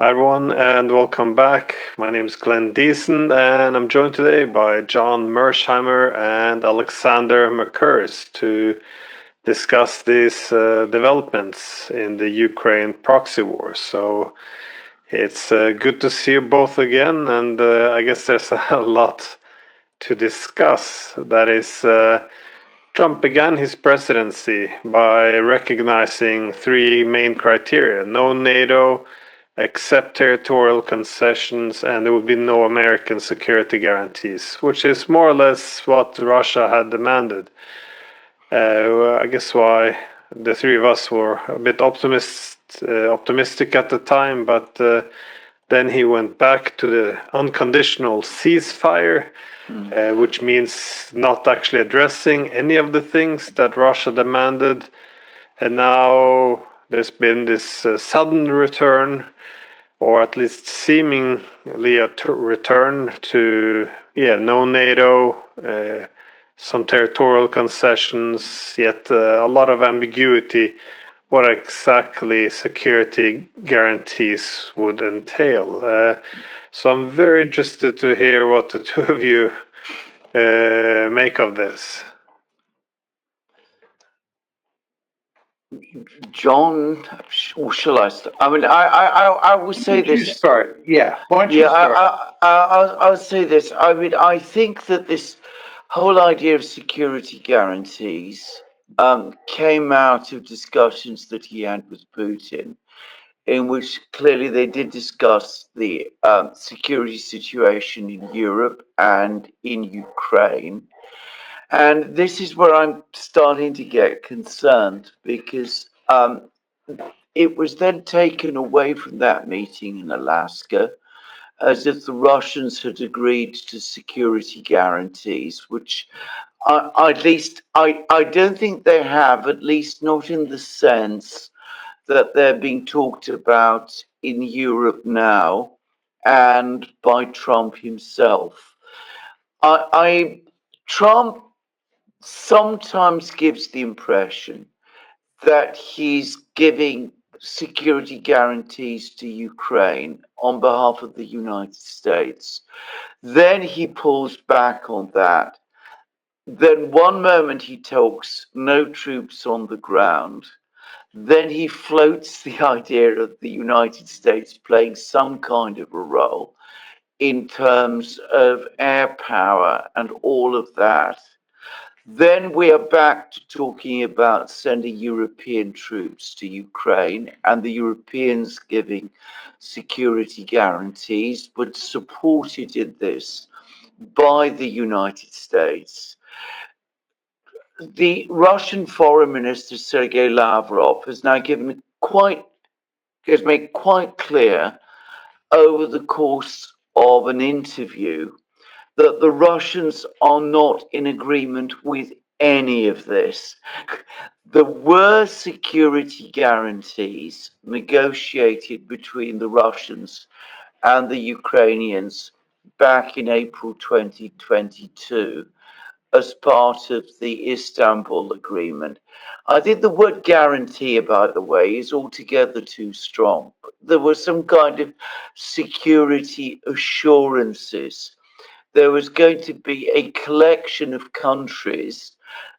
Hi everyone, and welcome back. My name is Glenn Deason, and I'm joined today by John Mearsheimer and Alexander McCurris to discuss these developments in the Ukraine proxy war. So it's good to see you both again, and I guess there's a lot to discuss. That is, Trump began his presidency by recognizing three main criteria: no NATO, accept territorial concessions, and there would be no American security guarantees, which is more or less what Russia had demanded. I guess why the three of us were a bit optimistic at the time, but then he went back to the unconditional ceasefire, which means not actually addressing any of the things that Russia demanded. And now there's been this sudden return, or at least seemingly a return to, no NATO, some territorial concessions, yet a lot of ambiguity what exactly security guarantees would entail. So I'm very interested to hear what the two of you make of this. John, or shall I start? I mean, I will say this. You start. Yeah. Why don't you start? I'll say this. I mean, I think that this whole idea of security guarantees came out of discussions that he had with Putin, in which clearly they did discuss the security situation in Europe and in Ukraine. And this is where I'm starting to get concerned because it was then taken away from that meeting in Alaska as if the Russians had agreed to security guarantees, which I don't think they have, at least not in the sense that they're being talked about in Europe now and by Trump himself. Trump sometimes gives the impression that he's giving security guarantees to Ukraine on behalf of the United States. Then he pulls back on that. Then one moment he talks no troops on the ground. Then he floats the idea of the United States playing some kind of a role in terms of air power and all of that. Then we are back to talking about sending European troops to Ukraine and the Europeans giving security guarantees, but supported in this by the United States. The Russian Foreign Minister Sergei Lavrov has now made quite clear over the course of an interview that the Russians are not in agreement with any of this. There were security guarantees negotiated between the Russians and the Ukrainians back in April 2022 as part of the Istanbul Agreement. I think the word guarantee, by the way, is altogether too strong. There were some kind of security assurances. There was going to be a collection of countries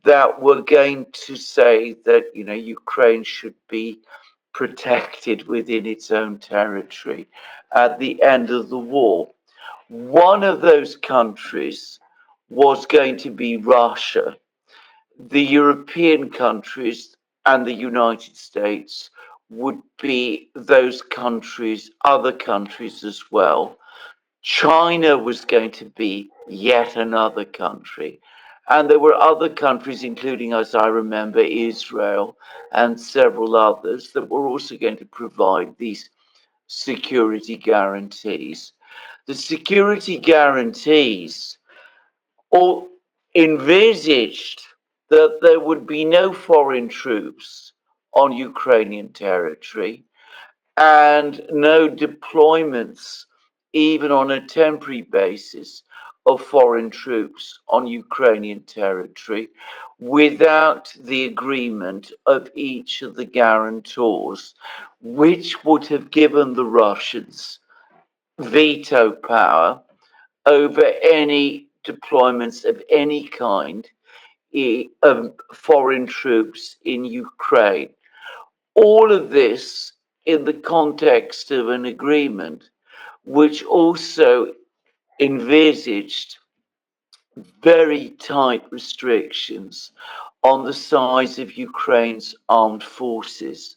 that were going to say that, Ukraine should be protected within its own territory at the end of the war. One of those countries was going to be Russia. The European countries and the United States would be those countries, other countries as well. China was going to be yet another country. And there were other countries, including, as I remember, Israel and several others, that were also going to provide these security guarantees. The security guarantees all envisaged that there would be no foreign troops on Ukrainian territory and no deployments, even on a temporary basis, of foreign troops on Ukrainian territory without the agreement of each of the guarantors, which would have given the Russians veto power over any deployments of any kind of foreign troops in Ukraine. All of this in the context of an agreement which also envisaged very tight restrictions on the size of Ukraine's armed forces.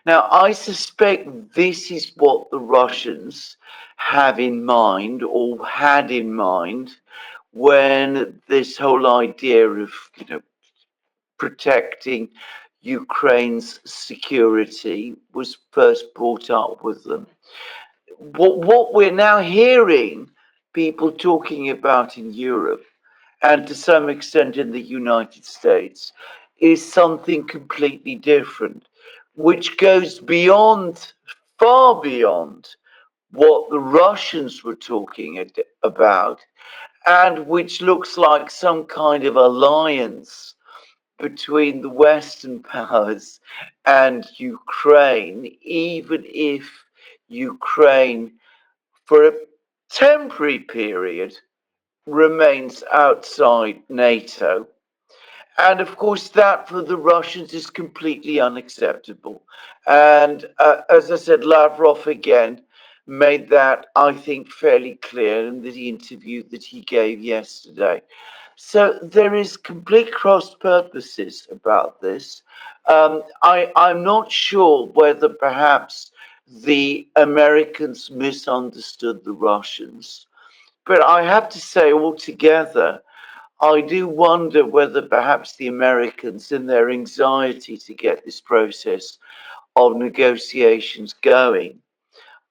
Now, I suspect this is what the Russians have in mind or had in mind when this whole idea of, protecting Ukraine's security was first brought up with them. What we're now hearing people talking about in Europe and to some extent in the United States is something completely different, which goes beyond, far beyond what the Russians were talking about, and which looks like some kind of alliance between the Western powers and Ukraine, even if Ukraine, for a temporary period, remains outside NATO. And of course, that for the Russians is completely unacceptable. And as I said, Lavrov again made that, I think, fairly clear in the interview that he gave yesterday. So there is complete cross purposes about this. I'm not sure whether perhaps the Americans misunderstood the Russians, but I have to say altogether, I do wonder whether perhaps the Americans, in their anxiety to get this process of negotiations going,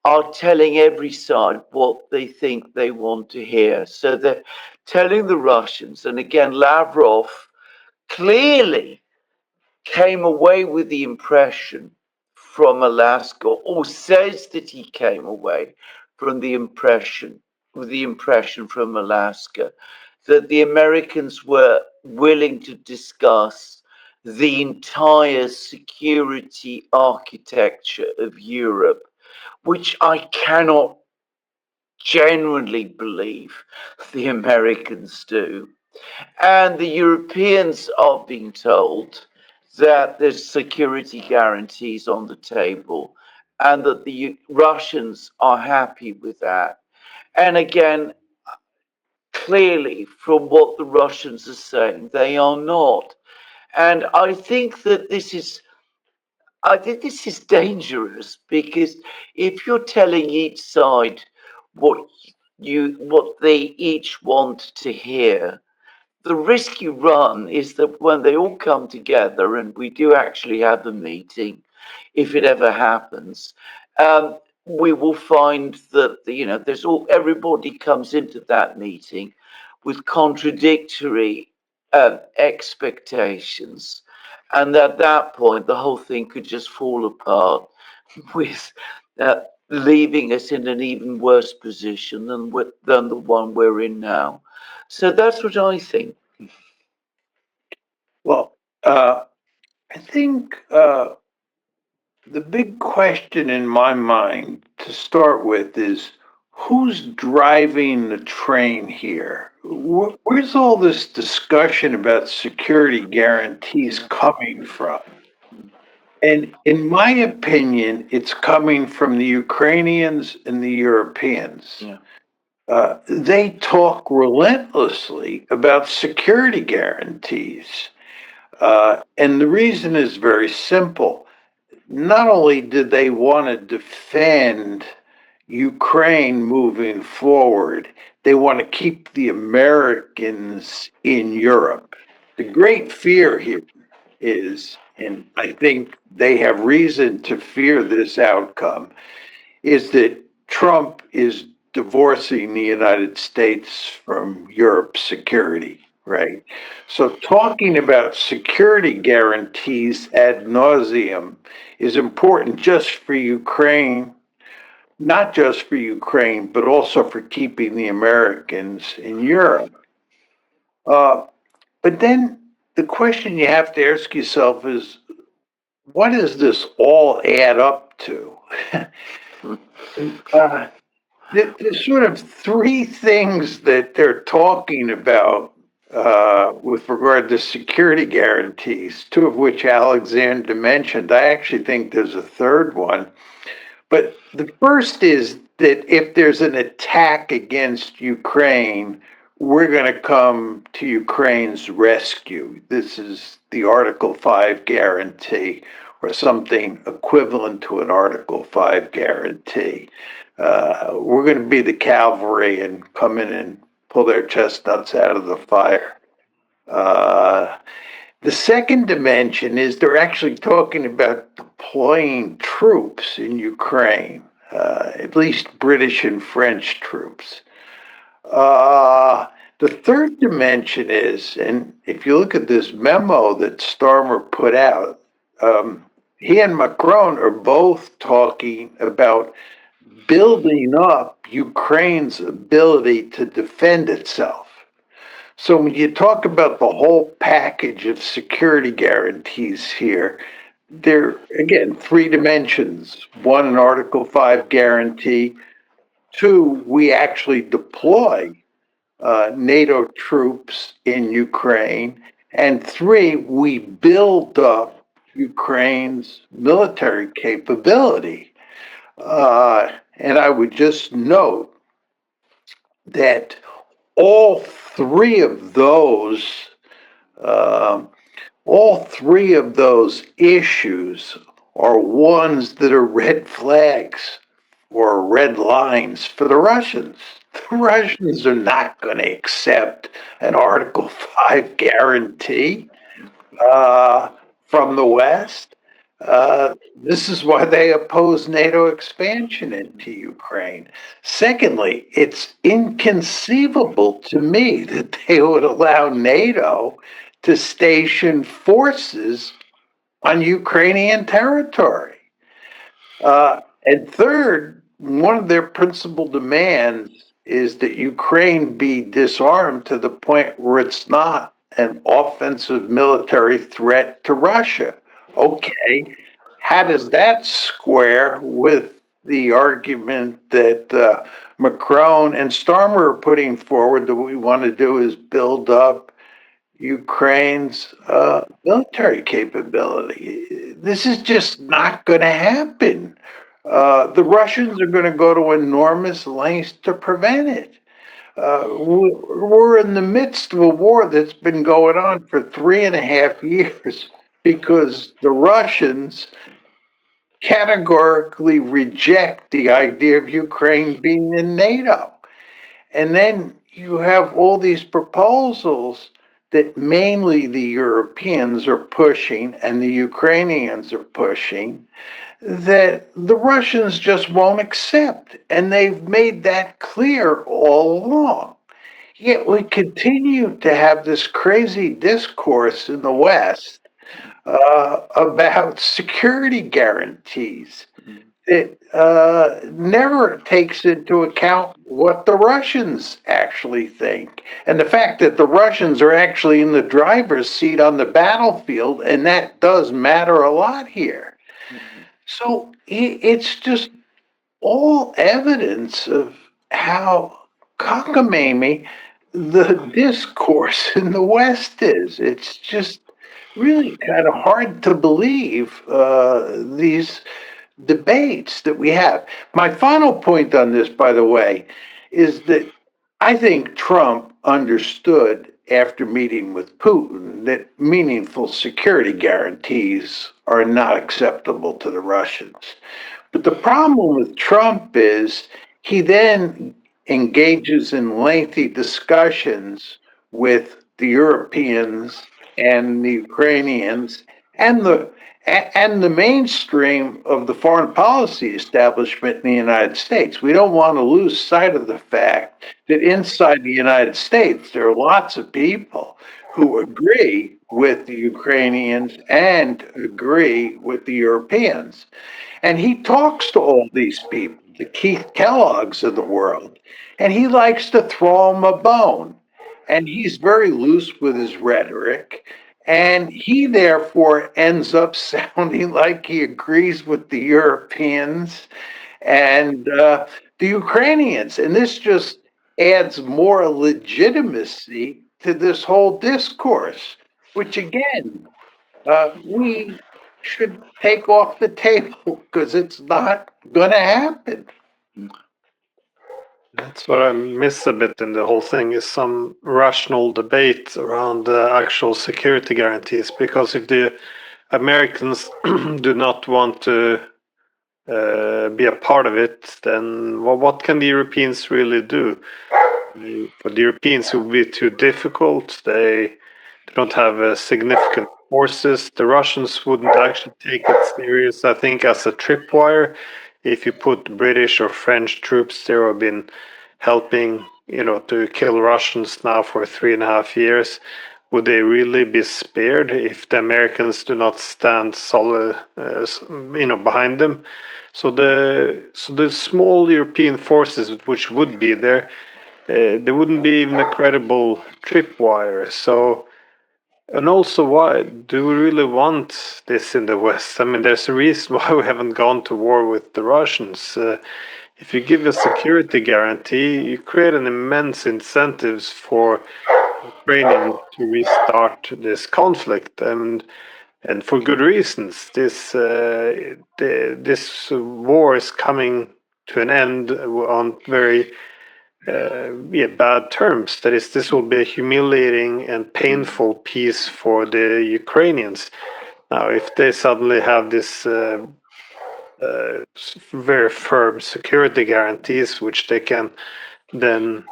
are telling every side what they think they want to hear. So they're telling the Russians, and again, Lavrov clearly came away with the impression from Alaska, or says that he came away from the impression, with the impression from Alaska, that the Americans were willing to discuss the entire security architecture of Europe, which I cannot genuinely believe the Americans do. And the Europeans are being told that there's security guarantees on the table and that the Russians are happy with that. And again, clearly, from what the Russians are saying, they are not. And I think this is dangerous, because if you're telling each side what they each want to hear, the risk you run is that when they all come together and we do actually have a meeting, if it ever happens, we will find that there's everybody comes into that meeting with contradictory expectations, and at that point the whole thing could just fall apart, with leaving us in an even worse position than the one we're in now. So that's what I think. Well, I think the big question in my mind to start with is who's driving the train here? Where's all this discussion about security guarantees coming from? And in my opinion, it's coming from the Ukrainians and the Europeans. Yeah. They talk relentlessly about security guarantees. And the reason is very simple. Not only did they want to defend Ukraine moving forward, they want to keep the Americans in Europe. The great fear here is, and I think they have reason to fear this outcome, is that Trump is divorcing the United States from Europe's security, right? So talking about security guarantees ad nauseum is important just for Ukraine, not just for Ukraine, but also for keeping the Americans in Europe. Uh, but then the question you have to ask yourself is, what does this all add up to? uh, there's sort of three things that they're talking about with regard to security guarantees, two of which Alexander mentioned. I actually think there's a third one. But the first is that if there's an attack against Ukraine, we're going to come to Ukraine's rescue. This is the Article 5 guarantee, or something equivalent to an Article 5 guarantee. We're going to be the cavalry and come in and pull their chestnuts out of the fire. The second dimension is they're actually talking about deploying troops in Ukraine, at least British and French troops. The third dimension is, and if you look at this memo that Starmer put out, he and Macron are both talking about building up Ukraine's ability to defend itself. So when you talk about the whole package of security guarantees here, there are, again, three dimensions. One, an Article 5 guarantee. Two, we actually deploy NATO troops in Ukraine. And three, we build up Ukraine's military capability. And I would just note that all three of those um, all three of those issues are ones that are red flags or red lines for the Russians. The Russians are not going to accept an Article 5 guarantee uh, from the West. This is why they oppose NATO expansion into Ukraine. Secondly, it's inconceivable to me that they would allow NATO to station forces on Ukrainian territory. And third, one of their principal demands is that Ukraine be disarmed to the point where it's not an offensive military threat to Russia. Okay, how does that square with the argument that Macron and Starmer are putting forward that what we want to do is build up Ukraine's military capability? This is just not going to happen. The Russians are going to go to enormous lengths to prevent it. We're in the midst of a war that's been going on for 3.5 years because the Russians categorically reject the idea of Ukraine being in NATO. And then you have all these proposals that mainly the Europeans are pushing and the Ukrainians are pushing that the Russians just won't accept. And they've made that clear all along. Yet we continue to have this crazy discourse in the West about security guarantees. It never takes into account what the Russians actually think. And the fact that the Russians are actually in the driver's seat on the battlefield, and that does matter a lot here. So it's just all evidence of how cockamamie the discourse in the West is. It's just really kind of hard to believe these debates that we have. My final point on this, by the way, is that I think Trump understood after meeting with Putin that meaningful security guarantees are not acceptable to the Russians. But the problem with Trump is he then engages in lengthy discussions with the Europeans and the Ukrainians and the mainstream of the foreign policy establishment in the United States. We don't want to lose sight of the fact that inside the United States there are lots of people who agree with the Ukrainians and agree with the Europeans. And he talks to all these people. the Keith Kellogg's of the world, and he likes to throw them a bone. And he's very loose with his rhetoric. And he therefore ends up sounding like he agrees with the Europeans and the Ukrainians. And this just adds more legitimacy to this whole discourse, which again, we should take off the table because it's not going to happen. That's what I miss a bit in the whole thing is some rational debate around the actual security guarantees. Because if the Americans do not want to be a part of it, then what can the Europeans really do? For the Europeans, it would be too difficult. They don't have significant forces. The Russians wouldn't actually take it serious, I think, as a tripwire. If you put British or French troops there, have been helping, to kill Russians now for 3.5 years, would they really be spared if the Americans do not stand solid, behind them? So the small European forces which would be there, there wouldn't be even a credible tripwire. So, and also, why do we really want this in the West? I mean, there's a reason why we haven't gone to war with the Russians. If you give a security guarantee, you create an immense incentives for Ukrainians to restart this conflict, and for good reasons. This war is coming to an end on very bad terms. That is, this will be a humiliating and painful peace for the Ukrainians. Now, if they suddenly have this very firm security guarantees, which they can then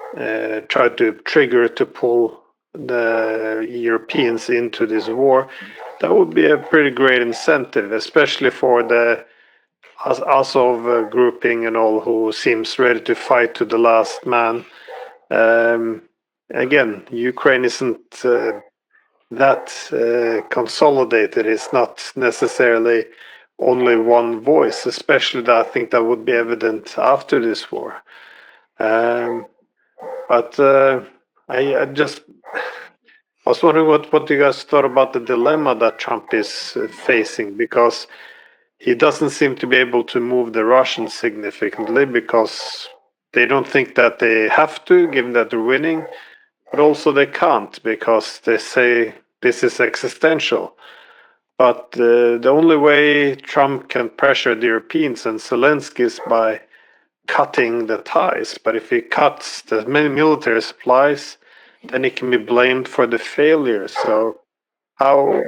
try to trigger to pull the Europeans into this war, that would be a pretty great incentive, especially for the Azov grouping and all who seems ready to fight to the last man. Um, Again, Ukraine isn't that consolidated. It's not necessarily only one voice, especially that I think that would be evident after this war. But I was wondering what you guys thought about the dilemma that Trump is facing, because he doesn't seem to be able to move the Russians significantly because they don't think that they have to, given that they're winning, but also they can't because they say this is existential. But the only way Trump can pressure the Europeans and Zelensky is by cutting the ties. But if he cuts the many military supplies, then he can be blamed for the failure. So how